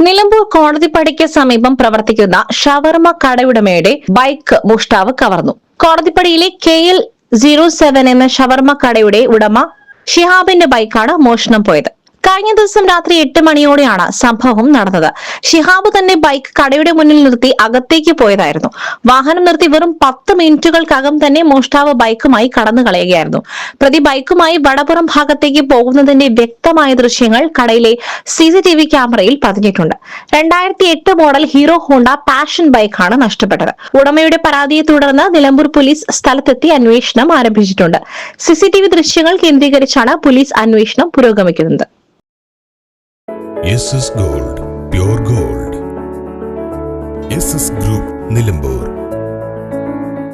നിലമ്പൂർ കോടതിപ്പടിക്ക് സമീപം പ്രവർത്തിക്കുന്ന ഷവർമ കടയുടമയുടെ ബൈക്ക് മോഷ്ടാവ് കവർന്നു. കോടതിപ്പടിയിലെ KL07 എന്ന ഷവർമ കടയുടെ ഉടമ ഷിഹാബിന്റെ ബൈക്കാണ് മോഷണം പോയത്. കഴിഞ്ഞ ദിവസം രാത്രി 8 മണിയോടെയാണ് സംഭവം നടന്നത്. ഷിഹാബ് തന്നെ ബൈക്ക് കടയുടെ മുന്നിൽ നിർത്തി അകത്തേക്ക് പോയതായിരുന്നു. വാഹനം നിർത്തി വെറും 10 മിനിറ്റുകൾക്കകം തന്നെ മോഷ്ടാവ് ബൈക്കുമായി കടന്നു കളയുകയായിരുന്നു. പ്രതി ബൈക്കുമായി വടപുറം ഭാഗത്തേക്ക് പോകുന്നതിന്റെ വ്യക്തമായ ദൃശ്യങ്ങൾ കടയിലെ CCTV ക്യാമറയിൽ പതിഞ്ഞിട്ടുണ്ട്. 2008 മോഡൽ ഹീറോ ഹോണ്ട പാഷൻ ബൈക്കാണ് നഷ്ടപ്പെട്ടത്. ഉടമയുടെ പരാതിയെ തുടർന്ന് നിലമ്പൂർ പോലീസ് സ്ഥലത്തെത്തി അന്വേഷണം ആരംഭിച്ചിട്ടുണ്ട്. CCTV ദൃശ്യങ്ങൾ കേന്ദ്രീകരിച്ചാണ് പോലീസ് അന്വേഷണം പുരോഗമിക്കുന്നത്. SS Gold, pure gold. SS Group, Nilambur.